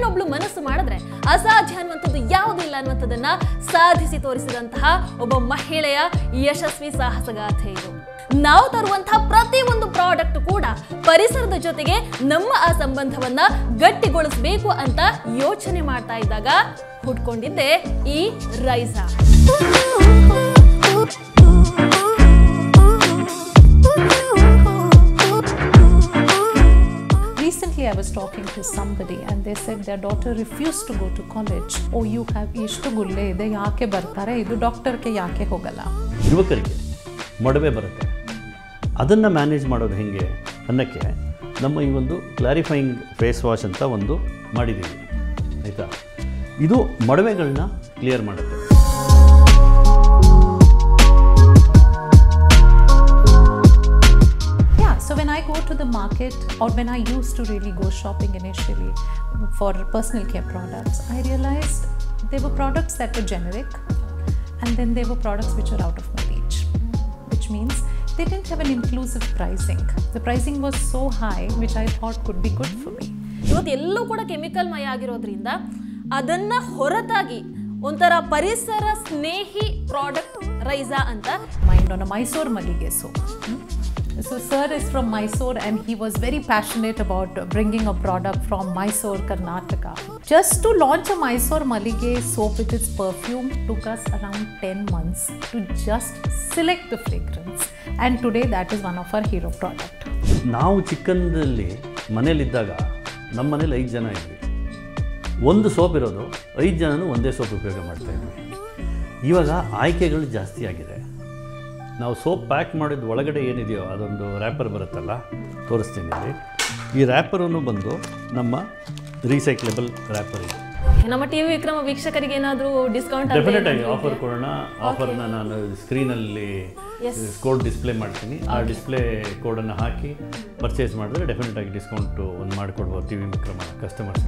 ಹೆಣ್ಣೊಬ್ಳು ಮನಸ್ಸು ಮಾಡಿದ್ರೆ ಅಸಾಧ್ಯ ಅನ್ನುವಂಥದ್ದು ಯಾವುದೂ ಇಲ್ಲ ಅನ್ನುವಂಥದ್ದನ್ನ ಸಾಧಿಸಿ ತೋರಿಸಿದಂತಹ ಒಬ್ಬ ಮಹಿಳೆಯ ಯಶಸ್ವಿ ಸಾಹಸಗಾಥೆ ಇದು. ನಾವು ತರುವಂತಹ ಪ್ರತಿಯೊಂದು ಪ್ರಾಡಕ್ಟ್ ಕೂಡ ಪರಿಸರದ ಜೊತೆಗೆ ನಮ್ಮ ಆ ಸಂಬಂಧವನ್ನ ಗಟ್ಟಿಗೊಳಿಸಬೇಕು ಅಂತ ಯೋಚನೆ ಮಾಡ್ತಾ ಇದ್ದಾಗ ಹುಟ್ಕೊಂಡಿದ್ದೆ ಈ ರೈಸಾ. Recently I was talking to somebody and they said their daughter refused to go to college. Oh, you have ishtu gulle ide yaake bartare idu doctor ke yaake hogalla. ಯುವಕರಿಗೆ ಮೊಡವೆ ಬರುತ್ತೆ, ಅದನ್ನು ಮ್ಯಾನೇಜ್ ಮಾಡೋದು ಹೇಗೆ ಅನ್ನೋಕ್ಕೆ ನಮ್ಮ ಈ ಒಂದು ಕ್ಲಾರಿಫೈಯಿಂಗ್ ಫೇಸ್ ವಾಶ್ ಅಂತ ಒಂದು ಮಾಡಿದ್ದೀವಿ ಆಯಿತಾ. ಇದು ಮೊಡವೆಗಳನ್ನ ಕ್ಲಿಯರ್ ಮಾಡುತ್ತೆ. So when I go to the market or when I used to really go shopping initially for personal care products, I realized there were products that were generic and then there were products which are out of my reach, which means they didn't have an inclusive pricing. The pricing was so high, which I thought could be good for me. ಇವತ್ತು ಎಲ್ಲೂ ಕೂಡ chemical ಮಯ ಆಗಿರೋದ್ರಿಂದ ಅದನ್ನ ಹೊರತಾಗಿ ಒಂಥರ ಪರಿಸರ ಸ್ನೇಹಿ ಪ್ರಾಡಕ್ಟ್ ರೈಸಾ ಅಂತ. Mind on a Mysore Malige soap. So sir is from Mysore and he was very passionate about bringing a product from Mysore, Karnataka. Just to launch a Mysore Malige soap with its perfume took us around 10 months to just select the fragrance. And today that is one of our hero product. ನಾವು ಚಿಕ್ಕಂದಲ್ಲಿ ಮನೇಲಿದ್ದಾಗ ನಮ್ಮ ಮನೇಲಿ 5 ಜನ ಇದ್ವಿ. ಒಂದು soap ಇರೋದು 5 ಜನನೂ ಒಂದೇ soap ಉಪಯೋಗ ಮಾಡ್ತಾಯಿದ್ವಿ. ಇವಾಗ ಆಯ್ಕೆಗಳು ಜಾಸ್ತಿ ಆಗಿದೆ. ನಾವು ಸೋಪ್ ಪ್ಯಾಕ್ ಮಾಡಿದ ಒಳಗಡೆ ಏನಿದೆಯೋ ಅದೊಂದು ರ್ಯಾಪರ್ ಬರುತ್ತಲ್ಲ, ತೋರಿಸ್ತೀನಿ ಇಲ್ಲಿ. ಈ ರ್ಯಾಪರನ್ನು ಬಂದು ನಮ್ಮ ರೀಸೈಕ್ಲೇಬಲ್ ರ್ಯಾಪರ್ ಇದೆ. ನಮ್ಮ ಟಿವಿ ವಿಕ್ರಮ ವೀಕ್ಷಕರಿಗೆ ಏನಾದರೂ ಡಿಸ್ಕೌಂಟ್ ಡೆಫಿನೆಟ್ ಆಗಿ ಆಫರ್ ಕೊಡೋಣ. ಆಫರ್ನ ನಾನು ಸ್ಕ್ರೀನಲ್ಲಿ ಕೋಡ್ ಡಿಸ್ಪ್ಲೇ ಮಾಡ್ತೀನಿ. ಆ ಡಿಸ್ಪ್ಲೇ ಕೋಡನ್ನು ಹಾಕಿ ಪರ್ಚೇಸ್ ಮಾಡಿದ್ರೆ ಡೆಫಿನೆಟ್ ಆಗಿ ಡಿಸ್ಕೌಂಟು ಒಂದು ಮಾಡಿಕೊಡ್ಬೋದು ಟಿವಿ ವಿಕ್ರಮ ಕಸ್ಟಮರ್ಸ್.